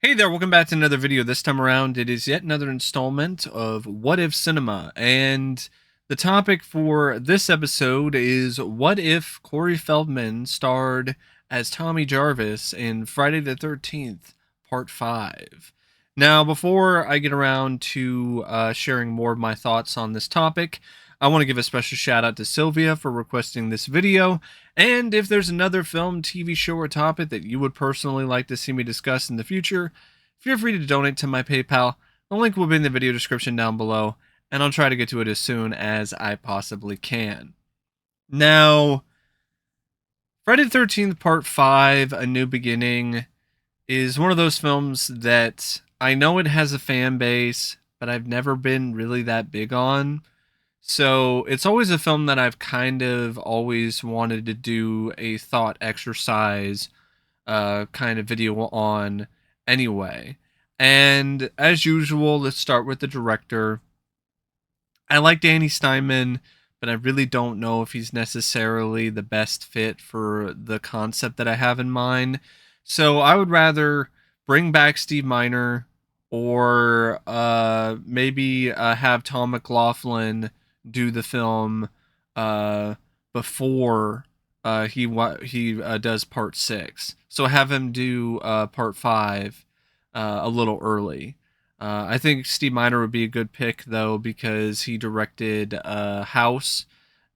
Hey there, welcome back to another video. This time around, it is yet another installment of What If Cinema. And the topic for this episode is what if Corey Feldman starred as Tommy Jarvis in Friday the 13th, Part 5. Now, before I get around to sharing more of my thoughts on this topic, I want to give a special shout out to Sylvia for requesting this video. And if there's another film, TV show, or topic that you would personally like to see me discuss in the future, feel free to donate to my PayPal. The link will be in the video description down below, and I'll try to get to it as soon as I possibly can. Now, Friday the 13th Part 5, A New Beginning, is one of those films that I know it has a fan base, but I've never been really that big on. So it's always a film that I've kind of always wanted to do a thought exercise kind of video on anyway. And as usual, let's start with the director. I like Danny Steinman, but I really don't know if he's necessarily the best fit for the concept that I have in mind. So I would rather bring back Steve Miner or maybe have Tom McLaughlin do the film uh, before he does part 6. So have him do part 5 a little early. I think Steve Miner would be a good pick though because he directed House,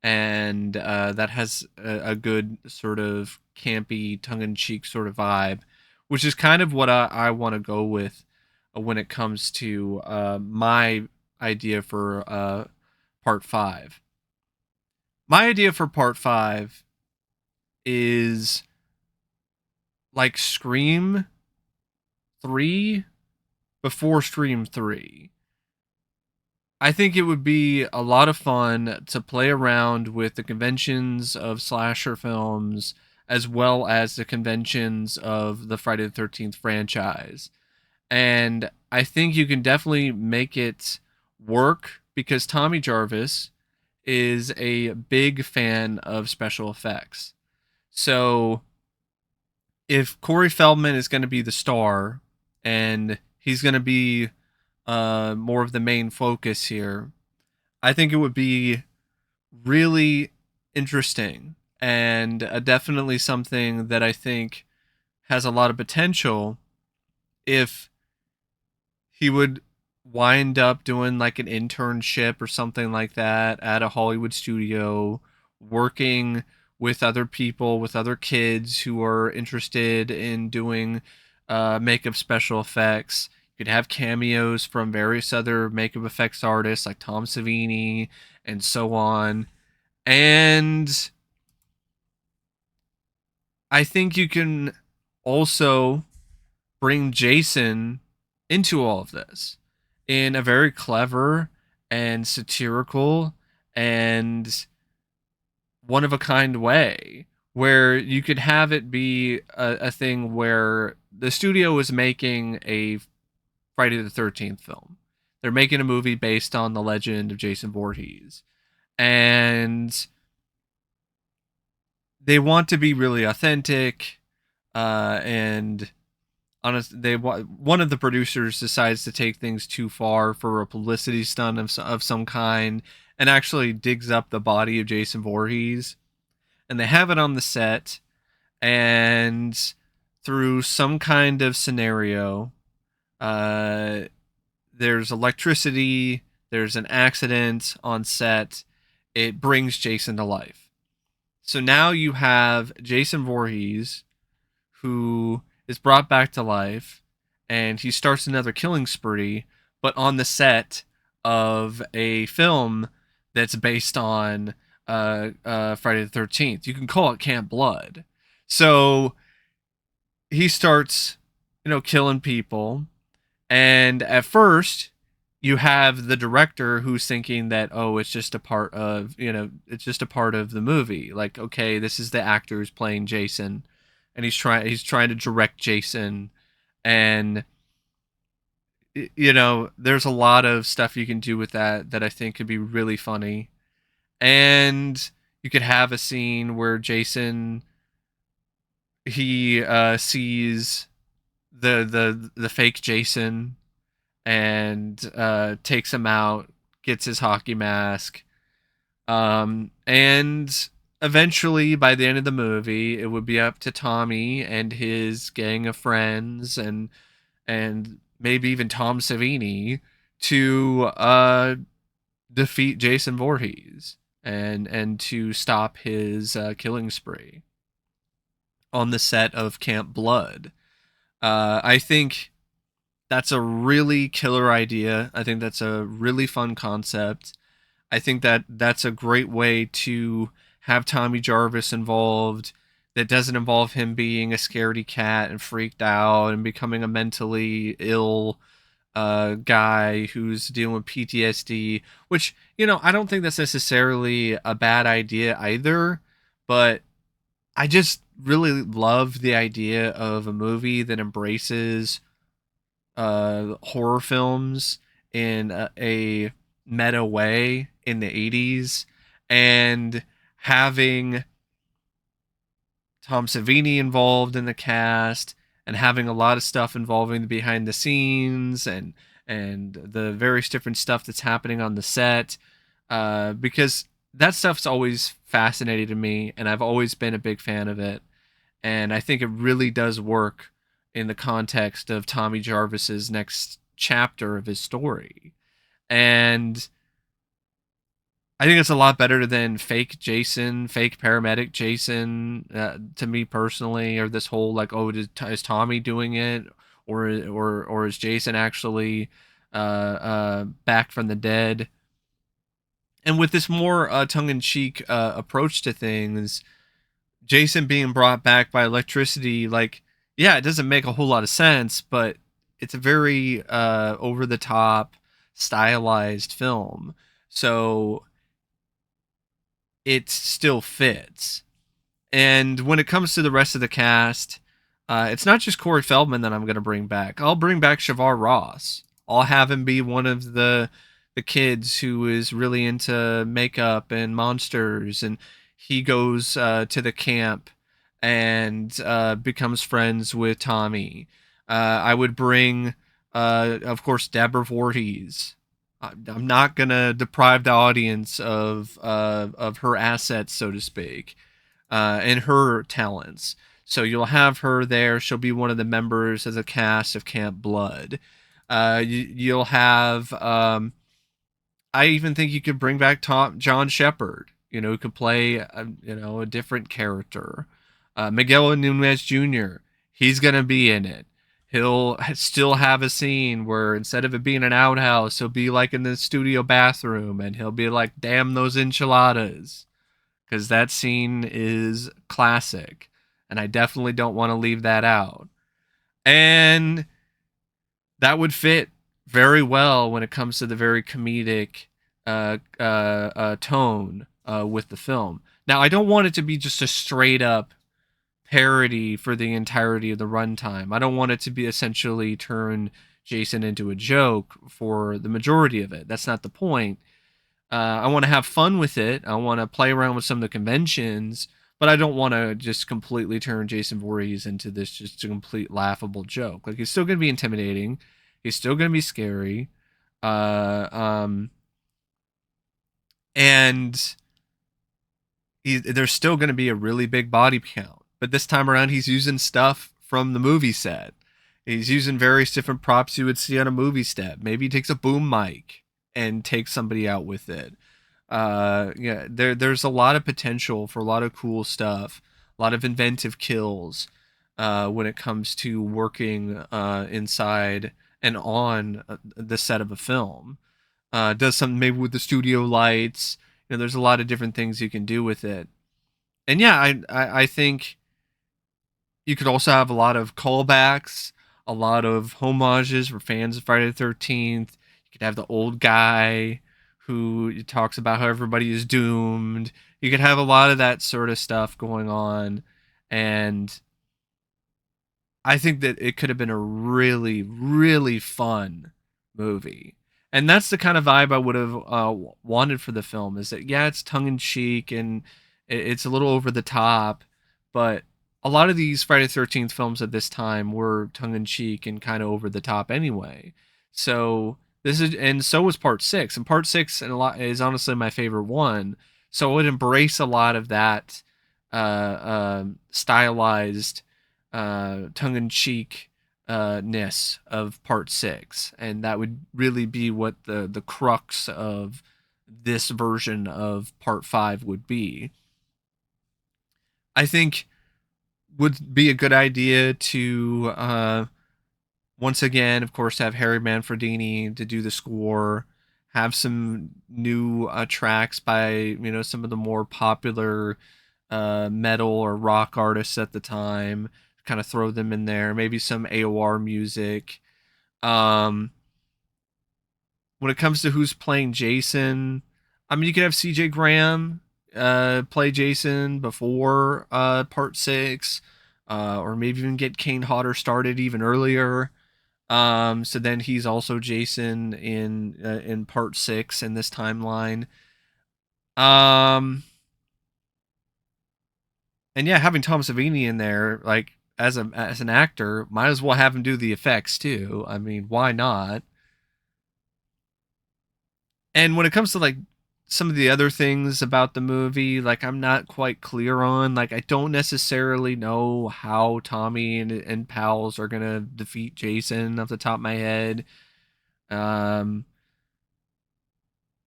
and that has a good sort of campy, tongue-in-cheek sort of vibe, which is kind of what I want to go with when it comes to my idea for part 5. My idea for part 5 is like Scream 3 before Scream 3. I think it would be a lot of fun to play around with the conventions of slasher films as well as the conventions of the Friday the 13th franchise. And I think you can definitely make it work because Tommy Jarvis is a big fan of special effects. So if Corey Feldman is going to be the star and he's going to be more of the main focus here, I think it would be really interesting and definitely something that I think has a lot of potential if he would wind up doing like an internship or something like that at a Hollywood studio, working with other people, with other kids who are interested in doing makeup special effects. You could have cameos from various other makeup effects artists like Tom Savini and so on. And I think you can also bring Jason into all of this in a very clever and satirical and one of a kind way where you could have it be a thing where the studio is making a Friday the 13th film. They're making a movie based on the legend of Jason Voorhees. And they want to be really authentic and honest. One of the producers decides to take things too far for a publicity stunt of some kind and actually digs up the body of Jason Voorhees, and they have it on the set, and through some kind of scenario, uh there's electricity, there's an accident on set, it brings Jason to life. So now you have Jason Voorhees, who is brought back to life, and he starts another killing spree, but on the set of a film that's based on Friday the 13th. You can call it Camp Blood. So he starts, killing people, and at first you have the director who's thinking that, oh, it's just a part of, it's just a part of the movie. Like, okay, this is the actor who's playing Jason, and he's trying to direct Jason, and there's a lot of stuff you can do with that I think could be really funny. And you could have a scene where Jason, he sees the fake Jason and takes him out, gets his hockey mask, and eventually by the end of the movie, it would be up to Tommy and his gang of friends and maybe even Tom Savini to defeat Jason Voorhees and to stop his killing spree on the set of Camp Blood. I think that's a really killer idea. I think that's a really fun concept. I think that that's a great way to have Tommy Jarvis involved that doesn't involve him being a scaredy cat and freaked out and becoming a mentally ill guy who's dealing with PTSD, which, I don't think that's necessarily a bad idea either, but I just really love the idea of a movie that embraces horror films in a meta way in the 80s and having Tom Savini involved in the cast and having a lot of stuff involving the behind the scenes and the various different stuff that's happening on the set, because that stuff's always fascinated me and I've always been a big fan of it, and I think it really does work in the context of Tommy Jarvis's next chapter of his story. And I think it's a lot better than fake Jason, fake paramedic Jason, to me personally, or this whole like, oh, is Tommy doing it, or is Jason actually back from the dead? And with this more tongue-in-cheek approach to things, Jason being brought back by electricity, like, yeah, it doesn't make a whole lot of sense, but it's a very over the top, stylized film. So it still fits. And when it comes to the rest of the cast, it's not just Corey Feldman that I'm going to bring back. I'll bring back Shavar Ross. I'll have him be one of the kids who is really into makeup and monsters, and he goes to the camp and becomes friends with Tommy. I would bring, of course, Deborah Voorhees. I'm not gonna deprive the audience of her assets, so to speak, and her talents. So you'll have her there. She'll be one of the members of the cast of Camp Blood. You'll have. I even think you could bring back John Shepard. Who could play a different character. Miguel Nunez Jr. He's gonna be in it. He'll still have a scene where instead of it being an outhouse, he'll be like in the studio bathroom and he'll be like, damn those enchiladas. Because that scene is classic. And I definitely don't want to leave that out. And that would fit very well when it comes to the very comedic tone with the film. Now, I don't want it to be just a straight up parody for the entirety of the runtime. I don't want it to be essentially turn Jason into a joke for the majority of it. That's not the point. I want to have fun with it. I want to play around with some of the conventions, but I don't want to just completely turn Jason Voorhees into this just a complete laughable joke. Like, he's still going to be intimidating. He's still going to be scary. And there's still going to be a really big body count. But this time around, he's using stuff from the movie set. He's using various different props you would see on a movie set. Maybe he takes a boom mic and takes somebody out with it. Yeah, there's a lot of potential for a lot of cool stuff, a lot of inventive kills when it comes to working inside and on the set of a film. Does something maybe with the studio lights. There's a lot of different things you can do with it. And yeah, I think you could also have a lot of callbacks, a lot of homages for fans of Friday the 13th. You could have the old guy who talks about how everybody is doomed. You could have a lot of that sort of stuff going on. And I think that it could have been a really, really fun movie. And that's the kind of vibe I would have wanted for the film, is that, yeah, it's tongue in cheek and it's a little over the top, but a lot of these Friday the 13th films at this time were tongue in cheek and kind of over the top anyway. So this is, and so was part six. And part six and a lot is honestly my favorite one. So it would embrace a lot of that stylized, tongue in cheek ness of part six, and that would really be what the crux of this version of part five would be. I think would be a good idea to once again, of course, have Harry Manfredini to do the score, have some new tracks by some of the more popular metal or rock artists at the time. Kind of throw them in there. Maybe some AOR music. Um, when it comes to who's playing Jason, I mean, you could have CJ Graham play Jason before part six, or maybe even get Kane Hodder started even earlier. So then he's also Jason in part six in this timeline. Um, and yeah, having Tom Savini in there, like as an actor, might as well have him do the effects too. I mean, why not? And when it comes to like some of the other things about the movie, like I'm not quite clear on. Like I don't necessarily know how Tommy and pals are gonna defeat Jason off the top of my head. Um,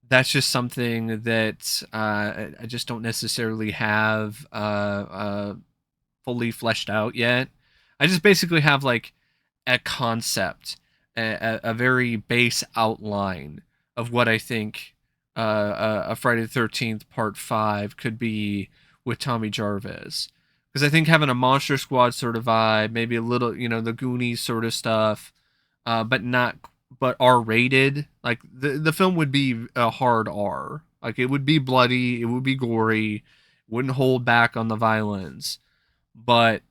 that's just something that I just don't necessarily have fully fleshed out yet. I just basically have like a concept, a very base outline of what I think a Friday the 13th Part 5 could be with Tommy Jarvis. Because I think having a Monster Squad sort of vibe, maybe a little, the Goonies sort of stuff, but not, but R rated. Like the film would be a hard R. Like it would be bloody, it would be gory, wouldn't hold back on the violence. But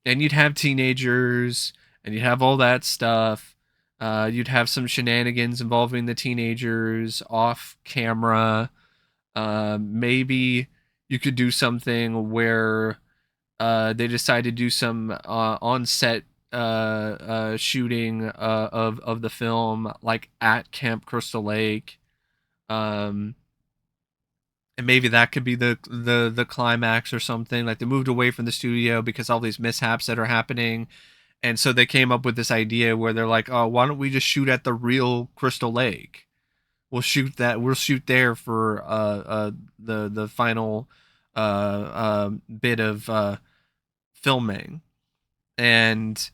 and you'd have teenagers and you'd have all that stuff. You'd have some shenanigans involving the teenagers off camera. Maybe you could do something where they decide to do some on set shooting of the film, like at Camp Crystal Lake. Um, and maybe that could be the climax or something. Like they moved away from the studio because all these mishaps that are happening, and so they came up with this idea where they're like, "Oh, why don't we just shoot at the real Crystal Lake? We'll shoot that. We'll shoot there for the final bit of filming." And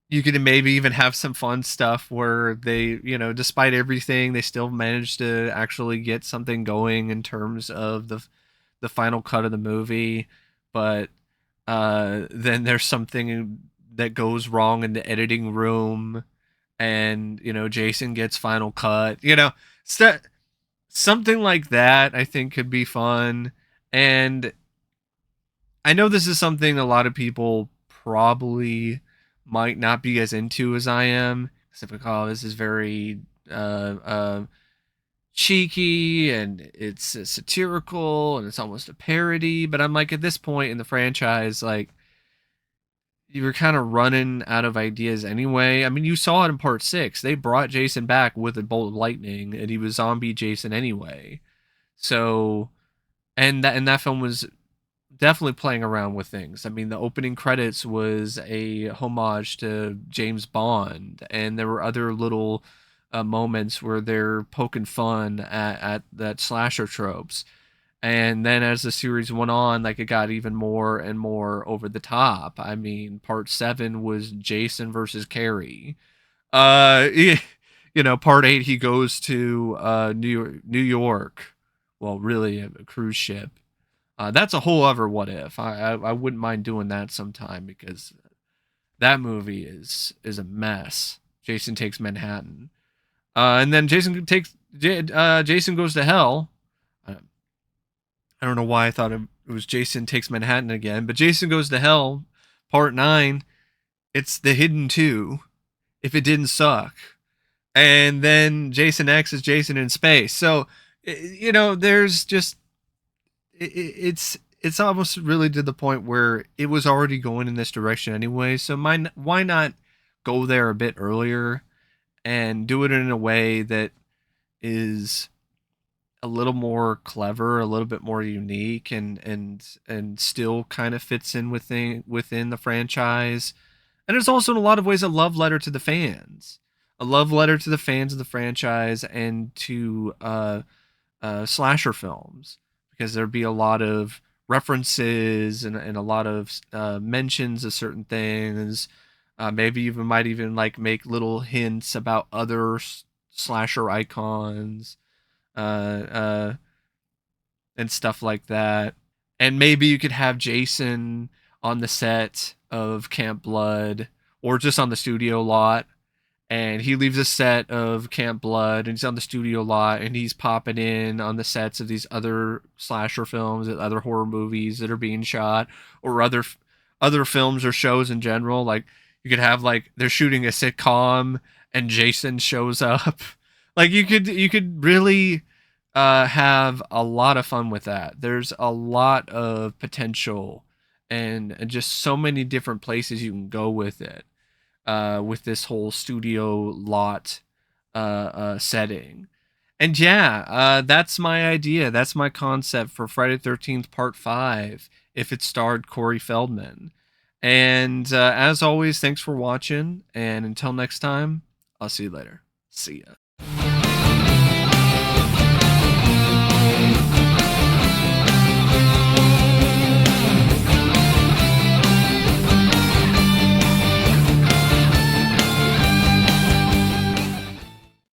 you could maybe even have some fun stuff where they, despite everything, they still managed to actually get something going in terms of the final cut of the movie. But then there's something that goes wrong in the editing room, and Jason gets final cut. St- Something like that. I think could be fun. And I know this is something a lot of people probably might not be as into as I am. Except like, oh, this is very cheeky and it's satirical and it's almost a parody. But I'm like, at this point in the franchise, like, you were kind of running out of ideas anyway. I mean, you saw it in part six. They brought Jason back with a bolt of lightning, and he was zombie Jason anyway. So, and that film was definitely playing around with things. I mean, the opening credits was a homage to James Bond, and there were other little moments where they're poking fun at that slasher tropes. And then as the series went on, like it got even more and more over the top. I mean, part seven was Jason versus Carrie. Uh, part eight he goes to New York. Well, really a cruise ship. That's a whole other what if. I wouldn't mind doing that sometime because that movie is a mess. Jason Takes Manhattan, and then Jason Goes to Hell. I, I don't know why I thought it was Jason Takes Manhattan again, but Jason Goes to Hell, Part 9. It's the Hidden Two. If it didn't suck, and then Jason X is Jason in space. So there's just it's it's almost really to the point where it was already going in this direction anyway. So why not go there a bit earlier and do it in a way that is a little more clever, a little bit more unique, and still kind of fits in within the franchise. And it's also in a lot of ways a love letter to the fans, a love letter to the fans of the franchise and to slasher films, because there'd be a lot of references and a lot of mentions of certain things. Maybe even might even like make little hints about other slasher icons. Uh, uh, and stuff like that. And maybe you could have Jason on the set of Camp Blood or just on the studio lot. And he leaves a set of Camp Blood and he's on the studio lot and he's popping in on the sets of these other slasher films and other horror movies that are being shot, or other films or shows in general. Like you could have like they're shooting a sitcom and Jason shows up. Like you could really have a lot of fun with that. There's a lot of potential and just so many different places you can go with it, with this whole studio lot setting. And yeah, that's my idea. That's my concept for Friday 13th Part 5 if it starred Corey Feldman. And as always, thanks for watching. And until next time, I'll see you later. See ya.